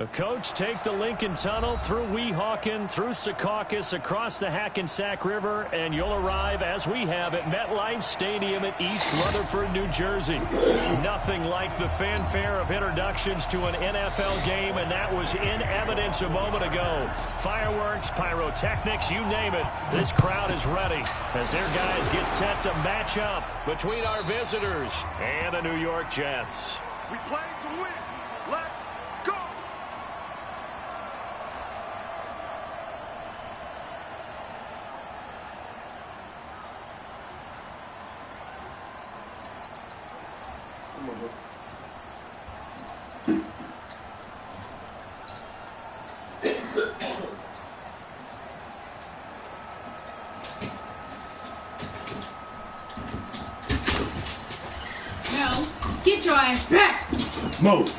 Coach, take the Lincoln Tunnel through Weehawken, through Secaucus, across the Hackensack River, and you'll arrive, as we have, at MetLife Stadium at East Rutherford, New Jersey. Nothing like the fanfare of introductions to an NFL game, and that was in evidence a moment ago. Fireworks, pyrotechnics, you name it. This crowd is ready as their guys get set to match up between our visitors and the New York Jets. We play to win. Let's go. No, get your ass back. Move.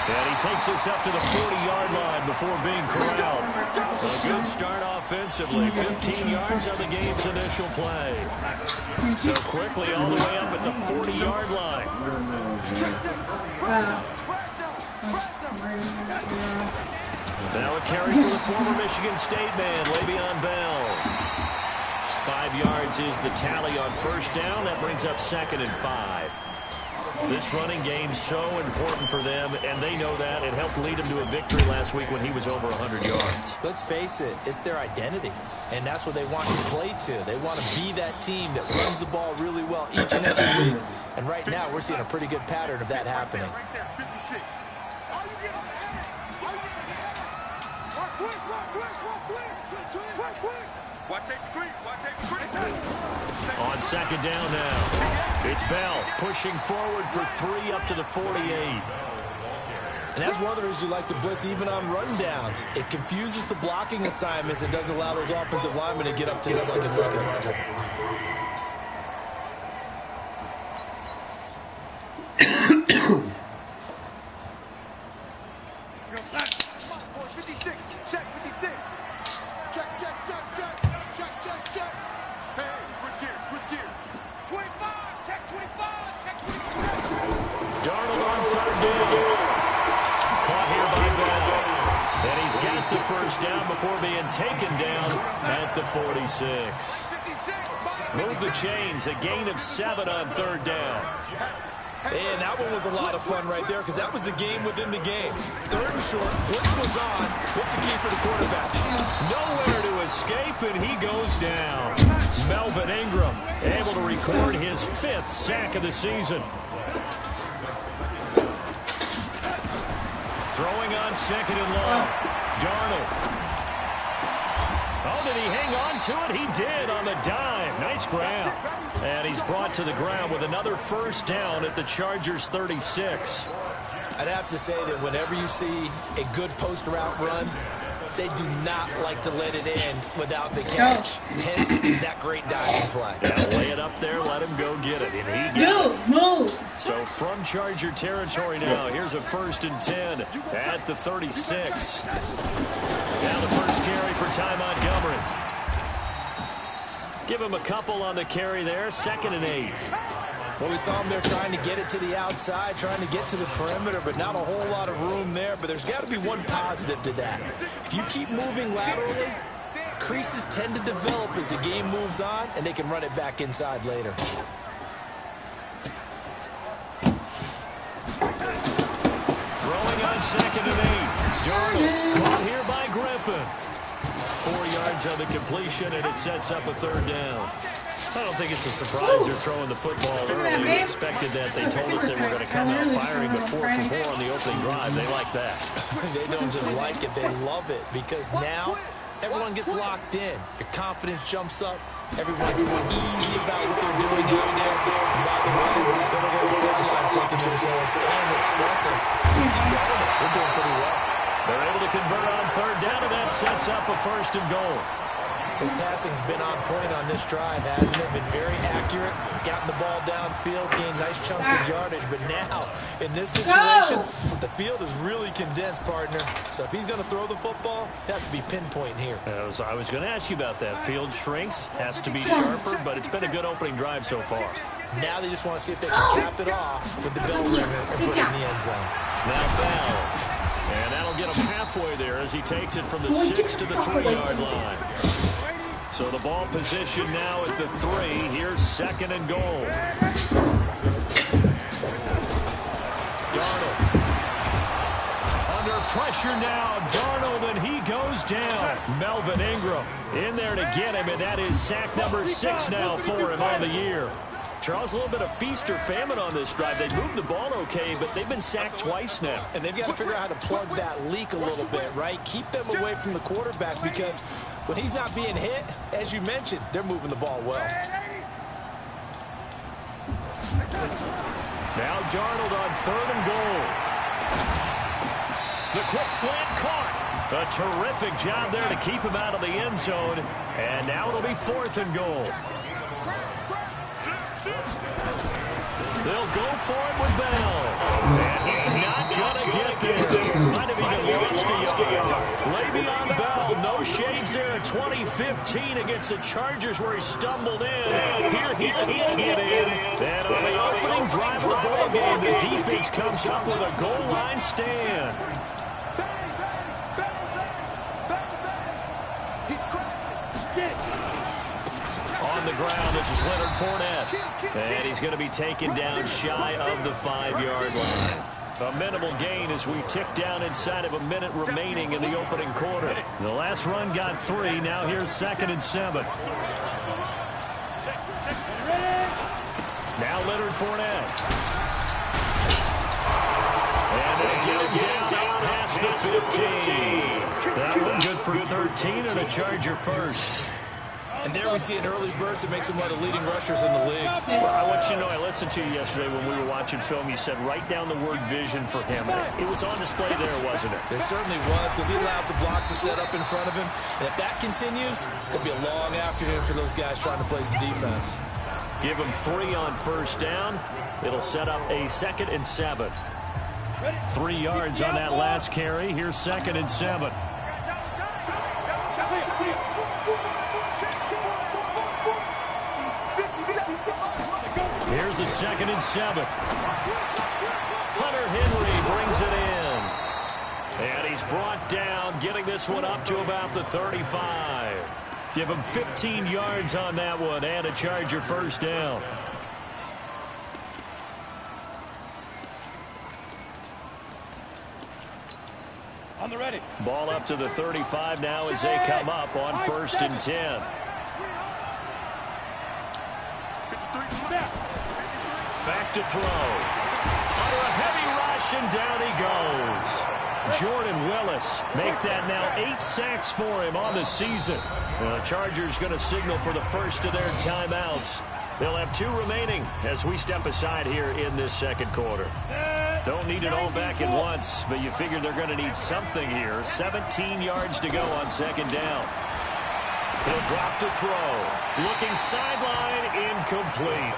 And he takes us up to the 40-yard line before being corralled. A good start offensively. 15 yards on the game's initial play. So quickly all the way up at the 40-yard line. Now a carry for the former Michigan State man, Le'Veon Bell. 5 yards is the tally on first down. That brings up 2nd and 5. This running game so important for them, and they know that. It helped lead them to a victory last week when he was over 100 yards. Let's face it, it's their identity, and that's what they want to play to. They want to be that team that runs the ball really well each and every week. And right now, we're seeing a pretty good pattern of that happening. On second down now, it's Bell pushing forward for 3 up to the 48. And that's one of the reasons you like to blitz even on rundowns. It confuses the blocking assignments and doesn't allow those offensive linemen to get up to the second level. The first down before being taken down at the 46. Move the chains, a gain of 7 on third down. And that one was a lot of fun right there because that was the game within the game. 3rd and short, blitz was on. What's the key for the quarterback? Nowhere to escape, and he goes down. Melvin Ingram able to record his 5th sack of the season. Throwing on 2nd and long. Darnold. Oh, did he hang on to it? He did on the dime. Nice grab. And he's brought to the ground with another first down at the Chargers' 36. I'd have to say that whenever you see a good post route run, they do not like to let it end without the catch. Hence, that great diving play. Yeah, lay it up there, let him go get it. And he did. Move. So from Charger territory now, here's a 1st and 10 at the 36. Now the first carry for Ty Montgomery. Give him a couple on the carry there. 2nd and 8. Well, we saw him there trying to get it to the outside, trying to get to the perimeter, but not a whole lot of room there. But there's got to be one positive to that. If you keep moving laterally, creases tend to develop as the game moves on, and they can run it back inside later. Throwing on 2nd and 8. Darnold caught here by Griffin. 4 yards on the completion, and it sets up a 3rd down. I don't think it's a surprise they're throwing the football early. We expected that. They told us they were going to come out firing, but 4 for 4 on the opening drive. They like that. They don't just like it, they love it, because now everyone gets locked in. Your confidence jumps up. Everyone's easy about what they're doing out there. And by the way, they're going to the sideline taking themselves and expressing. Just keep going. We're doing pretty well. They're able to convert on 3rd down, and that sets up a 1st and goal. His passing's been on point on this drive, hasn't it? Been very accurate. accurate, gotten the ball downfield, gained nice chunks of yardage. But now, in this situation, the field is really condensed, partner. So if he's going to throw the football, it has to be pinpoint here. I was going to ask you about that. Field shrinks, has to be sharper, but it's been a good opening drive so far. Now they just want to see if they can cap it off with the bell ringer and put it in the end zone. Now Bell. And that'll get him halfway there as he takes it from the 6 to the 3-yard line. So the ball position now at the 3. Here's 2nd and goal. Darnold. Under pressure now. Darnold, and he goes down. Melvin Ingram in there to get him, and that is sack number 6 now for him on the year. Charles, a little bit of feast or famine on this drive. They moved the ball okay, but they've been sacked twice now. And they've got to figure out how to plug that leak a little bit, right? Keep them away from the quarterback, because when he's not being hit, as you mentioned, they're moving the ball well. Now Darnold on 3rd and goal. The quick slant caught. A terrific job there to keep him out of the end zone. And now it'll be 4th and goal. They'll go for it with Bell. And he's not going to get there. Might have even lost a yard. Le'Veon Bell, no shades there in 2015 against the Chargers where he stumbled in. Here he can't get in. And on the opening drive of the ball game, the defense comes up with a goal line stand. On the ground, this is Leonard Fournette. And he's going to be taken down shy of the 5-yard line. A minimal gain as we tick down inside of a minute remaining in the opening quarter. The last run got 3. Now here's 2nd and 7. Now Leonard Fournette. And they get him down past the 15. That one good for 13 and a Charger first. And there we see an early burst that makes him one of the leading rushers in the league. Well, I want you to know, I listened to you yesterday when we were watching film. You said write down the word vision for him. It was on display there, wasn't it? It certainly was, because he allows the blocks to set up in front of him. And if that continues, it'll be a long afternoon for those guys trying to play some defense. Give him 3 on 1st down. It'll set up a 2nd and 7. 3 yards on that last carry. Here's 2nd and 7. Here's a 2nd and 7. Hunter Henry brings it in. And he's brought down, getting this one up to about the 35. Give him 15 yards on that one and a Charger 1st down. On the ready. Ball up to the 35 now as they come up on 1st and 10. Back to throw. Under a heavy rush, and down he goes. Jordan Willis make that now 8 sacks for him on the season. The Chargers going to signal for the first of their timeouts. They'll have 2 remaining as we step aside here in this 2nd quarter. Don't need it all back at once, but you figure they're going to need something here. 17 yards to go on 2nd down. He'll drop to throw. Looking sideline, incomplete.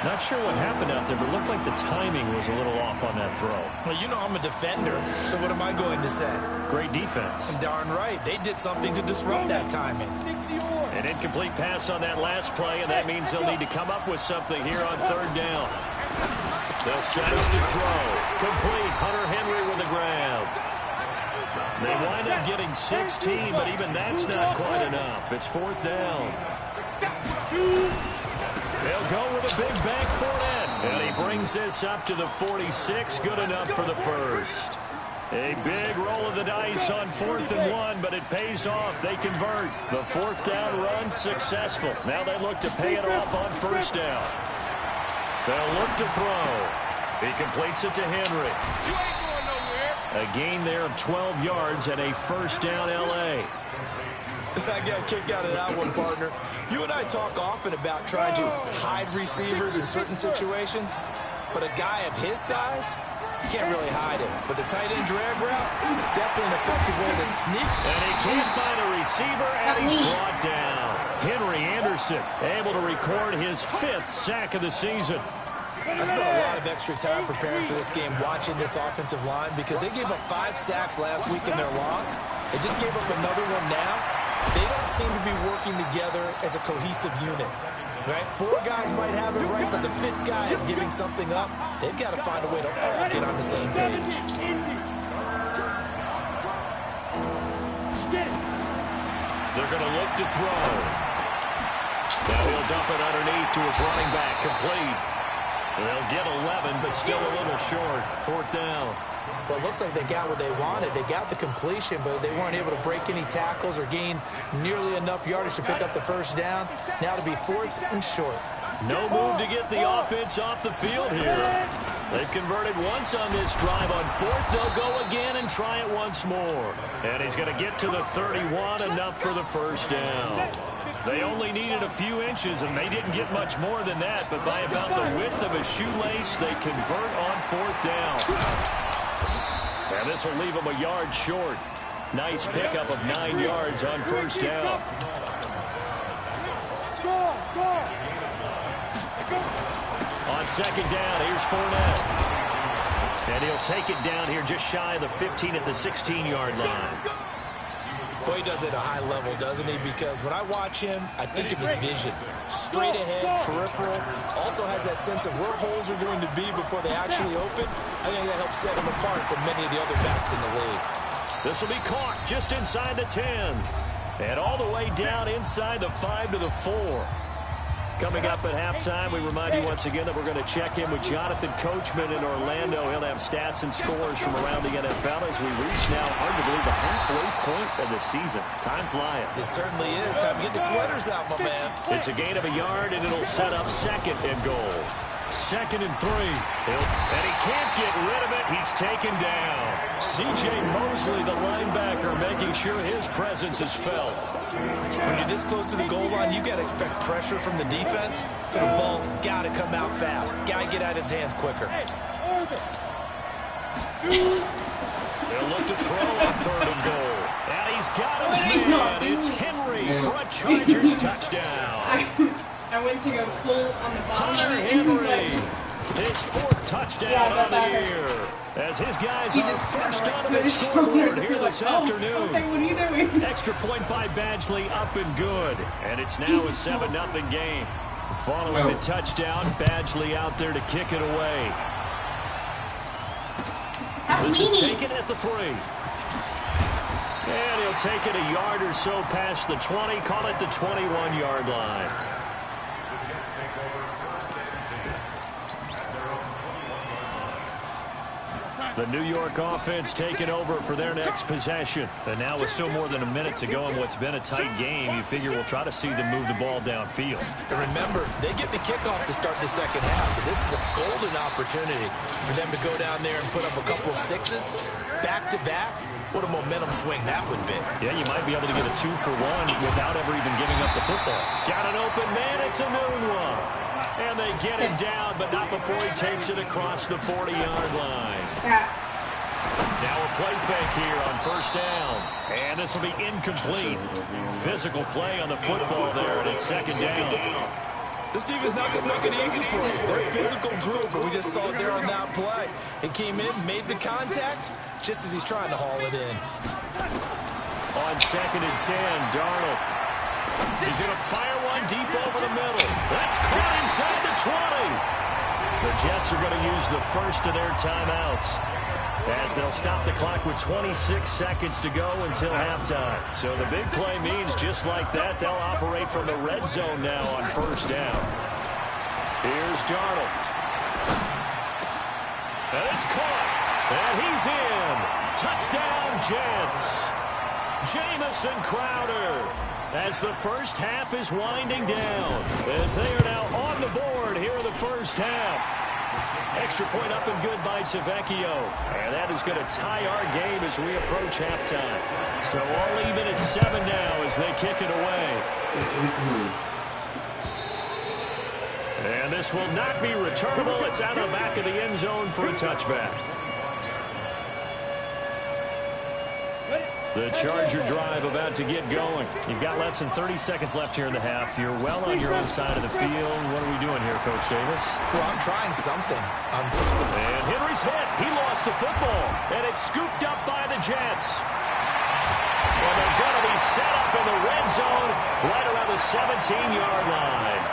Not sure what happened out there, but it looked like the timing was a little off on that throw. Well, you know I'm a defender, so what am I going to say? Great defense. Darn right. They did something to disrupt that timing. An incomplete pass on that last play, and that means they'll need to come up with something here on 3rd down. They'll set up to throw. Complete. Hunter Henry with a grab. They wind up getting 16, but even that's not quite enough. It's 4th down. They'll go with a big bank for it. And he brings this up to the 46. Good enough for the 1st. A big roll of the dice on 4th and 1, but it pays off. They convert. The 4th down run successful. Now they look to pay it off on 1st down. They'll look to throw. He completes it to Henry. A gain there of 12 yards and a 1st down L.A. I got a kick out of that one, partner. You and I talk often about trying to hide receivers in certain situations, but a guy of his size, you can't really hide him. But the tight end drag route, definitely an effective way to sneak. And he can't find a receiver, and he's brought down. Henry Anderson able to record his 5th sack of the season. I spent a lot of extra time preparing for this game watching this offensive line because they gave up 5 sacks last week in their loss. They just gave up another one now. They don't seem to be working together as a cohesive unit. Right? 4 guys might have it right, but the 5th guy is giving something up. They've got to find a way to all get on the same page. They're going to look to throw. Now he'll dump it underneath to his running back, complete. They'll get 11, but still a little short. 4th down. Well, it looks like they got what they wanted. They got the completion, but they weren't able to break any tackles or gain nearly enough yardage to pick up the first down. Now to be 4th and short. No move to get the offense off the field here. They've converted once on this drive. On 4th, they'll go again and try it once more. And he's going to get to the 31, enough for the first down. They only needed a few inches, and they didn't get much more than that. But by about the width of a shoelace, they convert on 4th down. And this will leave them a yard short. Nice pickup of 9 yards on first down. On second down, here's Fournette. And he'll take it down here just shy of the 15 at the 16-yard line. Boy, he does it at a high level, doesn't he? Because when I watch him, I think of his vision. Straight ahead, peripheral. Also has that sense of where holes are going to be before they actually open. I think that helps set him apart from many of the other backs in the league. This will be caught just inside the 10. And all the way down inside the 5 to the 4. Coming up at halftime, we remind you once again that we're going to check in with Jonathan Coachman in Orlando. He'll have stats and scores from around the NFL as we reach now, hard to believe, the halfway point of the season. Time flying. It certainly is. Time to get the sweaters out, my man. It's a gain of a yard, and it'll set up 2nd and goal. 2nd and 3. And he can't get rid of it. He's taken down. C.J. Mosley, the linebacker, making sure his presence is felt. When you're this close to the goal line, you got to expect pressure from the defense, so the ball's got to come out fast. Got to get out of his hands quicker. They'll look to throw on 3rd and goal. And he's got his man. It's Henry for a Chargers touchdown. I went to go pull on the bottom Hunter Henry, his 4th touchdown on the year. As his guys are first on the scoreboard here this afternoon. Okay, what are you doing? Extra point by Badgley, up and good. And it's now a 7-0 game. Following the touchdown, Badgley out there to kick it away. This is taken at the 3. And he'll take it a yard or so past the 20, call it the 21-yard line. The New York offense taking over for their next possession. And now with still more than a minute to go in what's been a tight game, you figure we'll try to see them move the ball downfield. And remember, they get the kickoff to start the second half, so this is a golden opportunity for them to go down there and put up a couple of 6s back-to-back. What a momentum swing that would be. Yeah, you might be able to get a 2-for-1 without ever even giving up the football. Got an open man, it's a noon one. And they get him down, but not before he takes it across the 40-yard line. Now a play fake here on first down. And this will be incomplete. Physical play on the football there, and it's 2nd down. This defense not going to make it easy for you. They're a physical group, but we just saw it there on that play. It came in, made the contact, just as he's trying to haul it in. On 2nd and 10, Darnold. He's going to fire one deep over the middle. That's caught inside the 20. The Jets are going to use the first of their timeouts as they'll stop the clock with 26 seconds to go until halftime. So the big play means just like that, they'll operate from the red zone now on first down. Here's Darnold. And it's caught. And he's in. Touchdown, Jets. Jamison Crowder. As the first half is winding down, as they are now on the board here in the first half. Extra point up and good by Tavecchio. And that is going to tie our game as we approach halftime. So all even at 7 now as they kick it away. And this will not be returnable. It's out of the back of the end zone for a touchback. The Charger drive about to get going. You've got less than 30 seconds left here in the half. You're well on your own side of the field. What are we doing here, Coach Davis? Well, I'm trying something. And Henry's hit. He lost the football. And it's scooped up by the Jets. And they're going to be set up in the red zone right around the 17-yard line.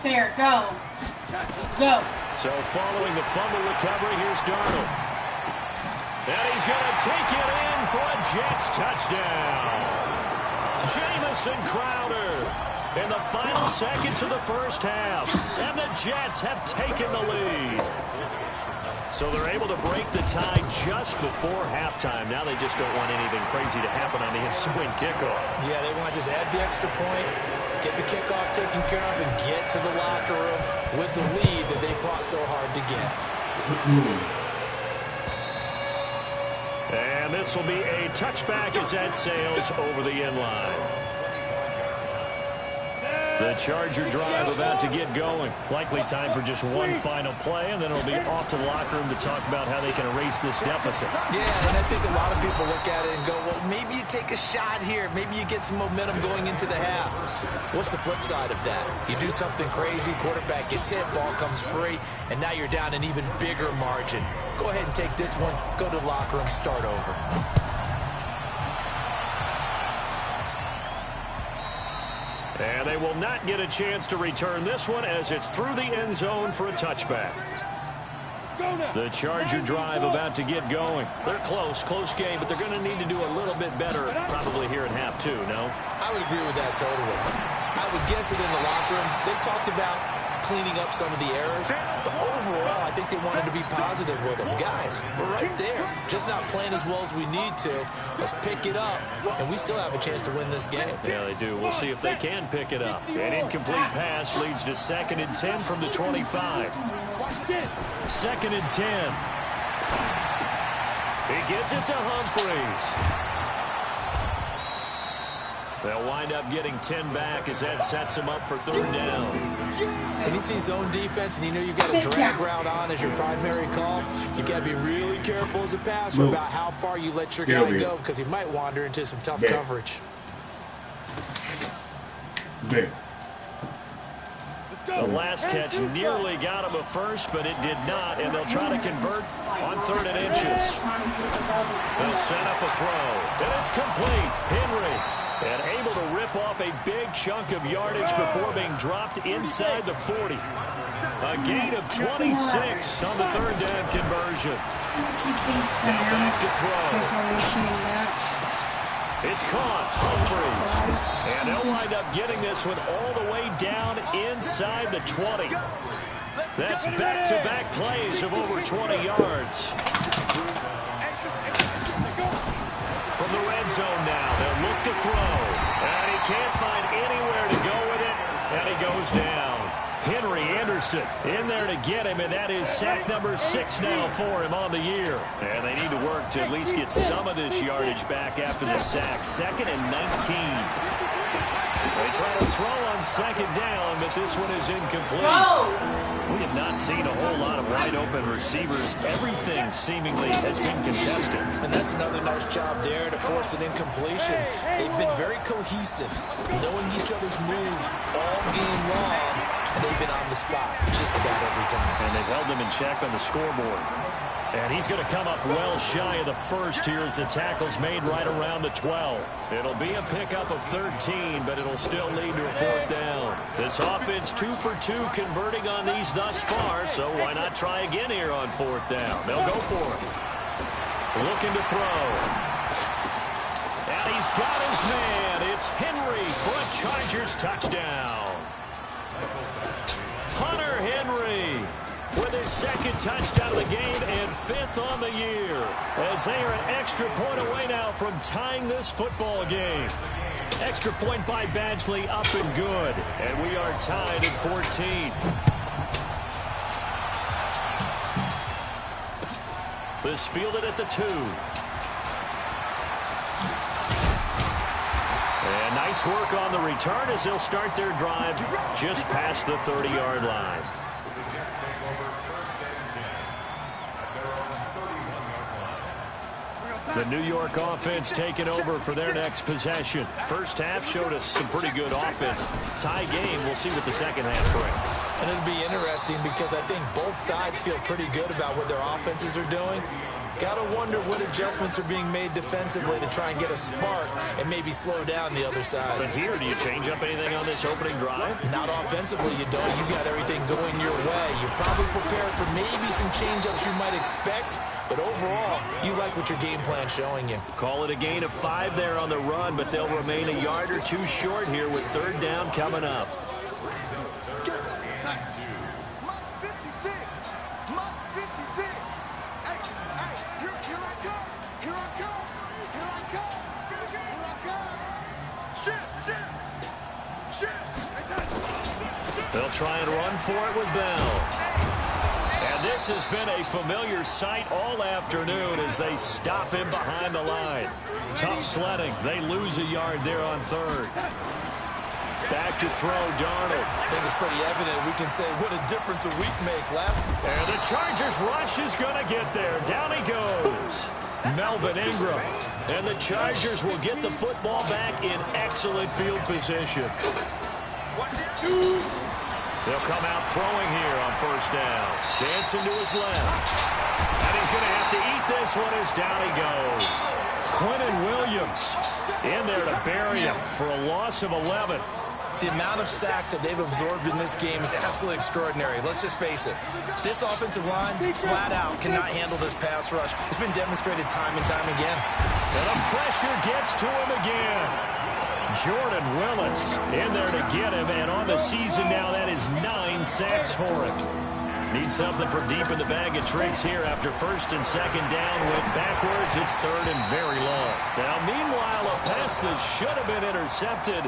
There, go. Go. So following the fumble recovery, here's Darnold. And he's going to take it in for a Jets touchdown. Jamison Crowder in the final seconds of the first half. And the Jets have taken the lead. So they're able to break the tie just before halftime. Now they just don't want anything crazy to happen on the ensuing kickoff. Yeah, they want to just add the extra point, get the kickoff taken care of, and get to the locker room with the lead that they fought so hard to get. And this will be a touchback as that sails over the end line. The Charger drive about to get going. Likely time for just one final play, and then it'll be off to the locker room to talk about how they can erase this deficit. Yeah, and I think a lot of people look at it and go, well, maybe you take a shot here. Maybe you get some momentum going into the half. What's the flip side of that? You do something crazy, quarterback gets hit, ball comes free, and now you're down an even bigger margin. Go ahead and take this one, go to the locker room, start over. And they will not get a chance to return this one as it's through the end zone for a touchback. The Charger drive about to get going. They're close game, but they're going to need to do a little bit better probably here in half two, no? I would agree with that totally. I would guess it in the locker room. They talked about cleaning up some of the errors, but overall, I think they wanted to be positive with them. Guys, we're right there. Just not playing as well as we need to. Let's pick it up, and we still have a chance to win this game. Yeah, they do. We'll see if they can pick it up. An incomplete pass leads to 2nd and 10 from the 25. 2nd and 10. He gets it to Humphries. They'll wind up getting 10 back as that sets them up for 3rd down. When you see zone defense and you know you've got a drag route on as your primary call, you got to be really careful as a passer about how far you let your guy go because he might wander into some tough coverage. The last catch nearly got him a first, but it did not, and they'll try to convert on 3rd and inches. They'll set up a throw, and it's complete. Henry. And able to rip off a big chunk of yardage before being dropped inside the 40. A gain of 26 on the 3rd down conversion. Now back to throw. It's caught. Humphries. And they'll wind up getting this one all the way down inside the 20. That's back-to-back plays of over 20 yards. From the red zone now, they'll look to throw. And he can't find anywhere to go with it, and he goes down. Henry Anderson in there to get him, and that is sack number 6 now for him on the year. And they need to work to at least get some of this yardage back after the sack. 2nd and 19. They try to throw on 2nd down, but this one is incomplete. We have not seen a whole lot of wide-open receivers. Everything seemingly has been contested. And that's another nice job there to force an incompletion. They've been very cohesive, knowing each other's moves all game long, and they've been on the spot just about every time. And they've held them in check on the scoreboard. And he's going to come up well shy of the first here as the tackle's made right around the 12. It'll be a pickup of 13, but it'll still lead to a 4th down. This offense 2 for 2 converting on these thus far, so why not try again here on 4th down? They'll go for it. Looking to throw. And he's got his man. It's Henry for a Chargers touchdown. Hunter Henry with his 2nd touchdown of the game and 5th on the year, as they are an extra point away now from tying this football game. Extra point by Badgley up and good, and we are tied at 14. This fielded at the 2. And nice work on the return as they'll start their drive just past the 30-yard line. The New York offense taking over for their next possession. First half showed us some pretty good offense. Tie game. We'll see what the second half brings. And it'll be interesting because I think both sides feel pretty good about what their offenses are doing. Got to wonder what adjustments are being made defensively to try and get a spark and maybe slow down the other side. But here, do you change up anything on this opening drive? Not offensively, you don't. You got everything going your way. You're probably prepared for maybe some change-ups you might expect, but overall, you like what your game plan's showing you. Call it a gain of 5 there on the run, but they'll remain a yard or 2 short here with third down coming up. They'll try and run for it with Bell. And this has been a familiar sight all afternoon as they stop him behind the line. Tough sledding. They lose a yard there on third. Back to throw, Darnold. I think it's pretty evident. We can say what a difference a week makes, Left. And the Chargers rush is going to get there. Down he goes. Melvin Ingram. And the Chargers will get the football back in excellent field position. They'll come out throwing here on first down. Dancing to his left. And he's going to have to eat this one as down he goes. Quentin Williams in there to bury him for a loss of 11. The amount of sacks that they've absorbed in this game is absolutely extraordinary. Let's just face it. This offensive line, flat out, cannot handle this pass rush. It's been demonstrated time and time again. And the pressure gets to him again. Jordan Willis in there to get him, and on the season now, that is 9 sacks for him. Need something for deep in the bag of tricks here after first and second down. Went backwards. It's third and very long. Now, meanwhile, a pass that should have been intercepted,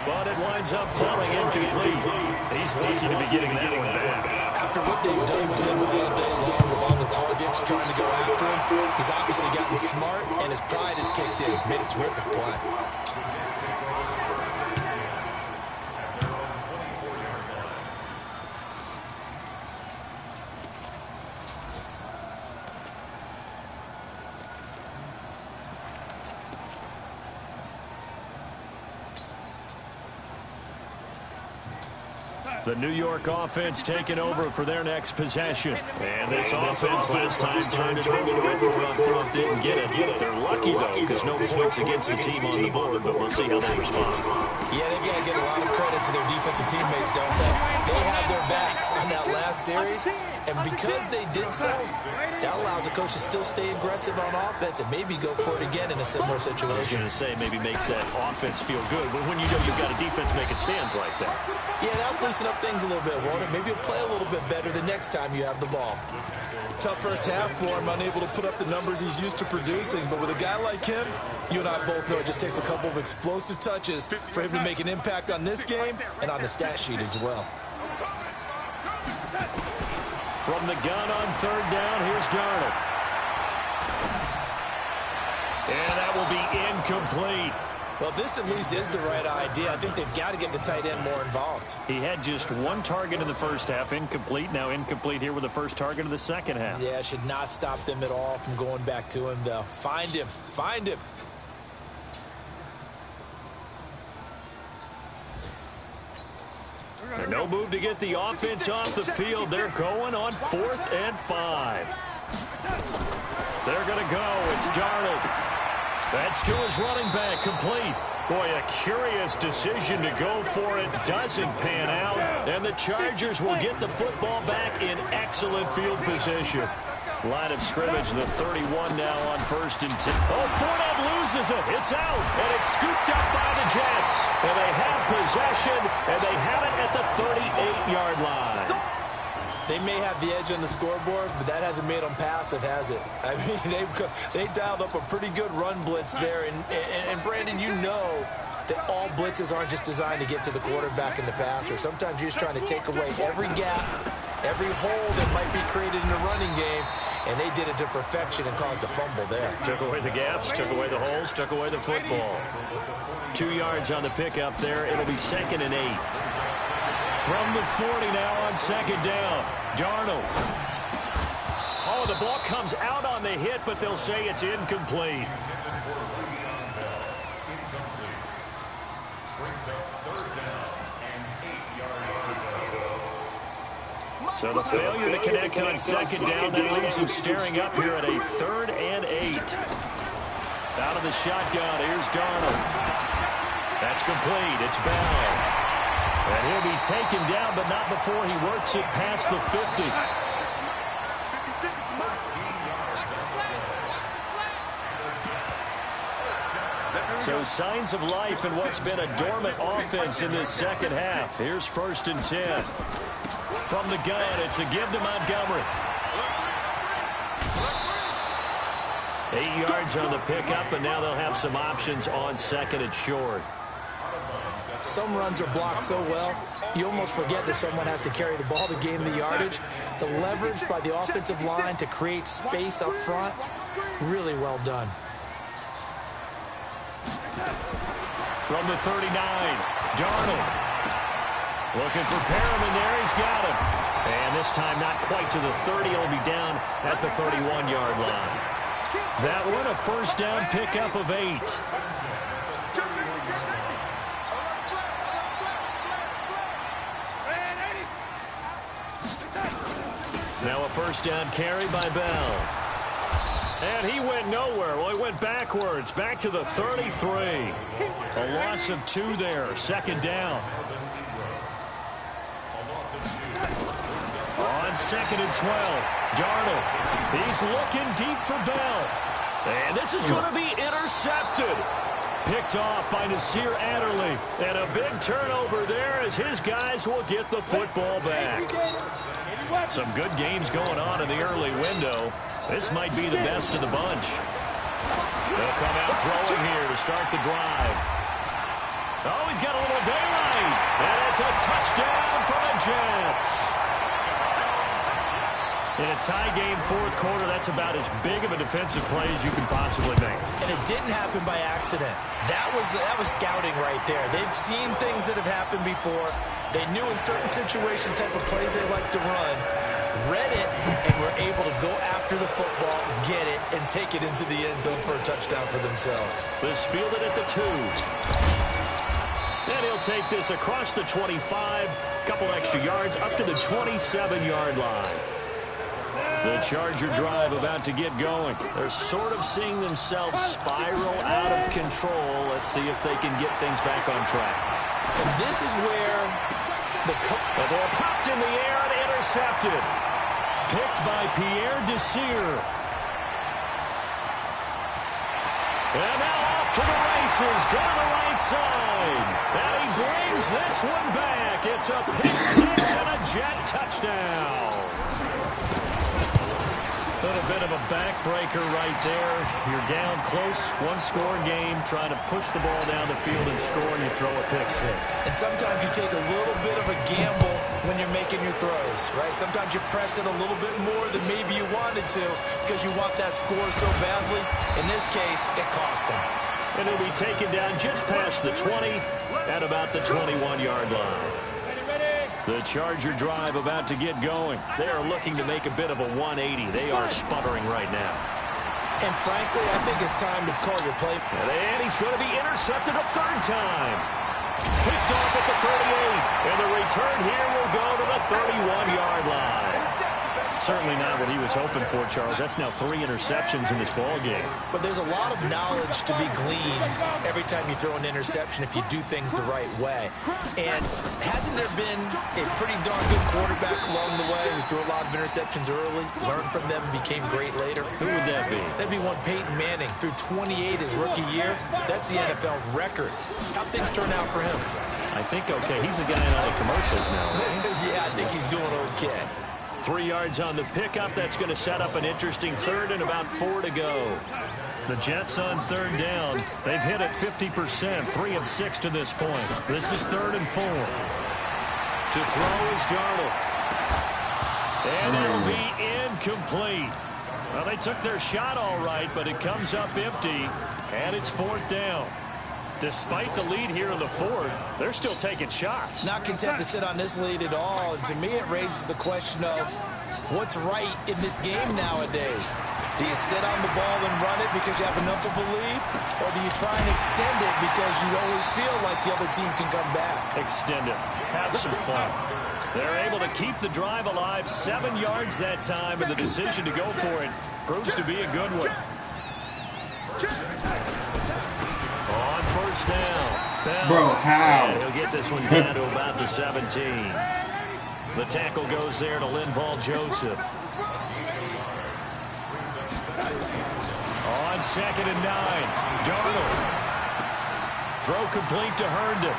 but it winds up falling incomplete. He's lucky to be getting that one back. After what they've done with him all day long with all the targets trying to go after him, he's obviously gotten smart, and his pride has kicked in. Made a terrific play. The New York offense taking over for their next possession. And this offense last time turned it over with on front, didn't get it. They're lucky, though, because no points against the team on the board, but we'll see how they respond. Yeah, they've got to give a lot of credit to their defensive teammates, don't they? They had their backs on that last series, and because they did so, that allows the coach to still stay aggressive on offense and maybe go for it again in a similar situation. I was going to say maybe makes that offense feel good, but when you know you've got a defense making stands like that. Yeah, that'll loosen up things a little bit, won't it? Maybe you'll play a little bit better the next time you have the ball. Tough first half for him, unable to put up the numbers he's used to producing, but with a guy like him, you and I both know it just takes a couple of explosive touches for him to make an impact on this game and on the stat sheet as well. From the gun on third down, here's Darnold. And that will be incomplete. Well, this at least is the right idea. I think they've got to get the tight end more involved. He had just 1 target in the first half, incomplete. Now incomplete here with the first target of the second half. Yeah, should not stop them at all from going back to him, though. Find him. Find him. And no move to get the offense off the field. They're going on 4th and 5. They're going to go. It's Darnold. That's to his running back, complete. Boy, a curious decision to go for it. Doesn't pan out. And the Chargers will get the football back in excellent field position. Line of scrimmage, the 31 now on 1st and 10. Oh, Fournette loses it. It's out. And it's scooped up by the Jets. And they have possession, and they have it at the 38-yard line. They may have the edge on the scoreboard, but that hasn't made them passive, has it? I mean, they dialed up a pretty good run blitz there. And Brandon, you know that all blitzes aren't just designed to get to the quarterback and the passer. Sometimes you're just trying to take away every gap, every hole that might be created in the running game, and they did it to perfection and caused a fumble there. Took away the gaps, took away the holes, took away the football. 2 yards on the pickup there. It'll be 2nd and 8. From the 40 now on 2nd down. Darnold. Oh, the ball comes out on the hit, but they'll say it's incomplete. So the failure to connect on 2nd down, that leaves him staring up here at a 3rd and 8. Out of the shotgun, here's Darnold. That's complete. It's Bell. And he'll be taken down, but not before he works it past the 50. So signs of life in what's been a dormant offense in this second half. Here's 1st and 10. From the gun, it's a give to Montgomery. 8 yards on the pickup, and now they'll have some options on 2nd and short. Some runs are blocked so well, you almost forget that someone has to carry the ball to gain the yardage. The leverage by the offensive line to create space up front, really well done. From the 39, Darnold. Looking for Perriman there. He's got him. And this time not quite to the 30. He'll be down at the 31-yard line. That one a 1st down pickup of 8. Now a 1st down carry by Bell. And he went nowhere. Well, he went backwards. Back to the 33. A loss of 2 there. 2nd down. On 2nd and 12, Darnold. He's looking deep for Bell. And this is going to be intercepted. Picked off by Nasir Adderley. And a big turnover there as his guys will get the football back. Some good games going on in the early window. This might be the best of the bunch. They'll come out throwing here to start the drive. Oh, he's got a little daylight. And it's a touchdown for the Jets. In a tie game, 4th quarter, that's about as big of a defensive play as you can possibly make. And it didn't happen by accident. That was scouting right there. They've seen things that have happened before. They knew in certain situations the type of plays they like to run, read it, and were able to go after the football, get it, and take it into the end zone for a touchdown for themselves. This fielded at the 2. And he'll take this across the 25, a couple extra yards, up to the 27-yard line. The Charger drive about to get going. They're sort of seeing themselves spiral out of control. Let's see if they can get things back on track. And this is where the ball popped in the air and intercepted. Picked by Pierre Desir. And now off to the races down the right side. And he brings this one back. It's a pick 6 and a Jet touchdown. A little bit of a backbreaker right there. You're down close, one-score game, trying to push the ball down the field and score, and you throw a pick 6. And sometimes you take a little bit of a gamble when you're making your throws, right? Sometimes you press it a little bit more than maybe you wanted to because you want that score so badly. In this case, it cost them. And he'll be taken down just past the 20 at about the 21-yard line. The Charger drive about to get going. They are looking to make a bit of a 180. They are sputtering right now. And frankly, I think it's time to call your play. And he's going to be intercepted a 3rd time. Picked off at the 38. And the return here will go to the 31-yard line. Certainly not what he was hoping for, Charles. That's now 3 interceptions in this ball game. But there's a lot of knowledge to be gleaned every time you throw an interception if you do things the right way. And hasn't there been a pretty darn good quarterback along the way who threw a lot of interceptions early, learned from them, and became great later? Who would that be? That'd be one Peyton Manning. Threw 28 his rookie year. That's the NFL record. How'd things turn out for him? I think okay. He's the guy in all the commercials now, right? Yeah, I think he's doing okay. 3 yards on the pickup. That's going to set up an interesting 3rd and about 4 to go. The Jets on 3rd down. They've hit it 50%, 3 of 6 to this point. This is 3rd and 4. To throw is Darnold. And it'll be incomplete. Well, they took their shot all right, but it comes up empty, and it's 4th down. Despite the lead here in the 4th, they're still taking shots. Not content to sit on this lead at all. And to me, it raises the question of what's right in this game nowadays. Do you sit on the ball and run it because you have enough of a lead? Or do you try and extend it because you always feel like the other team can come back? Extend it. Have some fun. They're able to keep the drive alive. 7 yards that time, and the decision to go for it proves to be a good one. On 1st down. Bell. Bro, how? And he'll get this one down to about the 17. The tackle goes there to Linval Joseph. On 2nd and 9, Darnold. Throw complete to Herndon.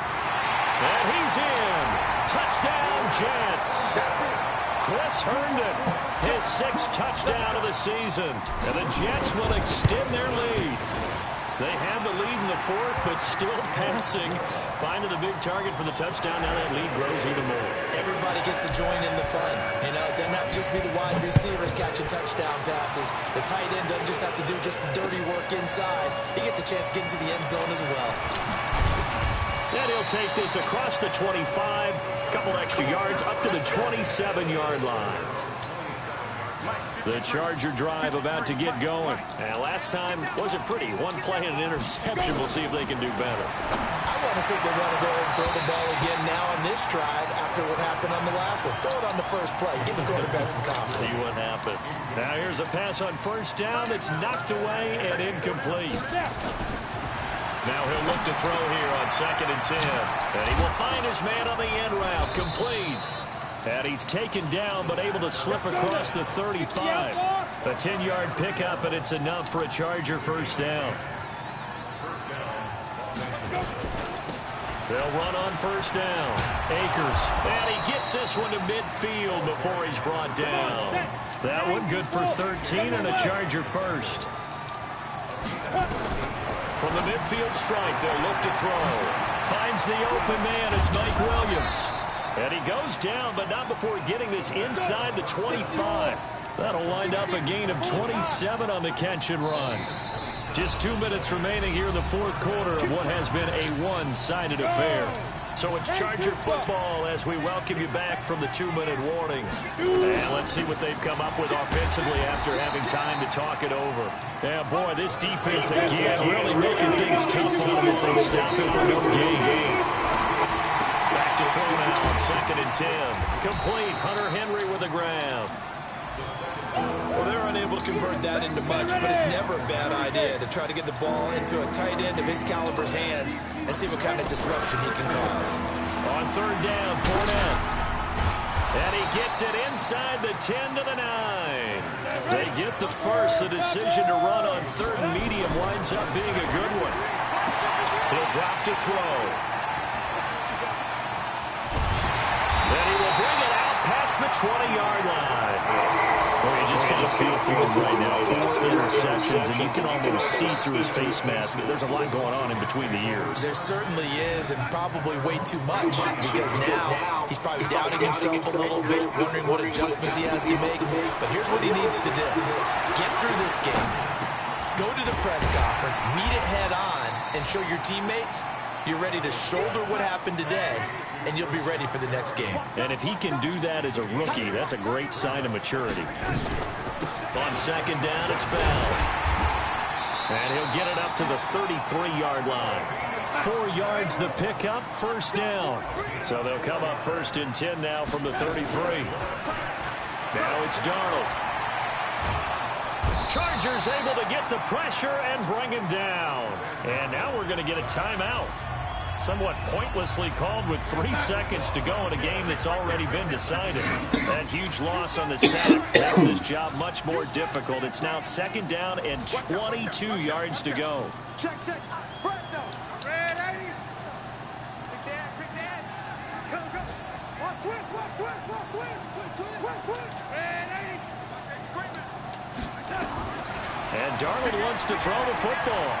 And he's in. Touchdown, Jets. Chris Herndon, his 6th touchdown of the season. And the Jets will extend their lead. They have the lead in the 4th, but still passing. Finding the big target for the touchdown. Now that lead grows even more. Everybody gets to join in the fun. You know, it doesn't have to just be the wide receivers catching touchdown passes. The tight end doesn't just have to do just the dirty work inside. He gets a chance to get into the end zone as well. And he'll take this across the 25. Couple extra yards up to the 27-yard line. The Charger drive about to get going. And last time wasn't pretty. One play and an interception. We'll see if they can do better. I want to see if they want to go ahead and throw the ball again now on this drive after what happened on the last one. Throw it on the first play. Give the quarterback some confidence. See what happens. Now here's a pass on 1st down. It's knocked away and incomplete. Now he'll look to throw here on 2nd and 10. And he will find his man on the end route. Complete. And he's taken down, but able to slip across the 35. A 10-yard pickup, and it's enough for a Charger 1st down. They'll run on 1st down. Akers. And he gets this one to midfield before he's brought down. That one good for 13 and a Charger 1st. From the midfield strike, they'll look to throw. Finds the open man. It's Mike Williams. And he goes down, but not before getting this inside the 25. That'll wind up a gain of 27 on the catch and run. Just 2 minutes remaining here in the 4th quarter of what has been a one-sided affair. So it's Charger football as we welcome you back from the 2-minute warning. And let's see what they've come up with offensively after having time to talk it over. Yeah, boy, this defense again really making things tough on them as they stop it for no gain. Back to throw now on 2nd and 10. Complete. Hunter Henry with a grab. Well, they're unable to convert that into much, but it's never a bad idea to try to get the ball into a tight end of his caliber's hands and see what kind of disruption he can cause. On 3rd down, Fournette. And he gets it inside the 10 to the 9. They get the first. The decision to run on 3rd and medium winds up being a good one. He'll drop to throw. Then he will bring it out past the 20-yard line. Well, you just kind of feel for him right now. 4 interceptions, and you can almost see through his face mask. There's a lot going on in between the ears. There certainly is, and probably way too much, because now he's probably doubting himself a little bit, wondering what adjustments he has to make. But here's what he needs to do. Get through this game. Go to the press conference, meet it head on, and show your teammates you're ready to shoulder what happened today, and you'll be ready for the next game. And if he can do that as a rookie, that's a great sign of maturity. On 2nd down, it's Bell. And he'll get it up to the 33-yard line. 4 yards the pickup, 1st down. So they'll come up 1st and 10 now from the 33. Now it's Darnold. Chargers able to get the pressure and bring him down. And now we're going to get a timeout. Somewhat pointlessly called with 3 seconds to go in a game that's already been decided. That huge loss on the sack makes this job much more difficult. It's now 2nd down and 22 yards to go. Check. Ready? Quick dad. Go. Watch twist. Ready? And Darnold wants to throw the football.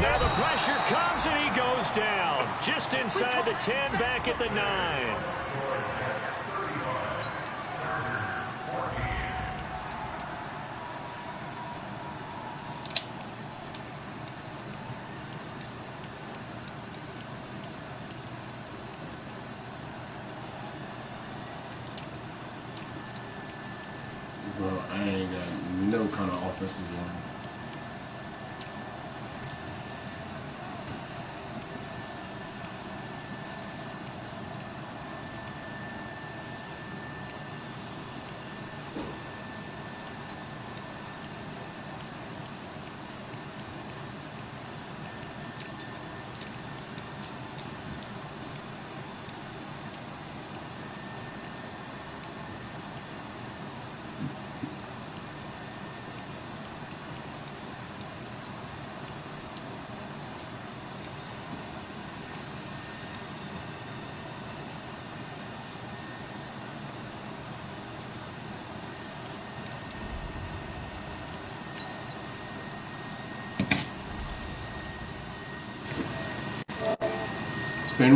Now the pressure comes and he goes down. Just inside the 10, back at the 9. Bro, I ain't got no kind of offensive line. Spin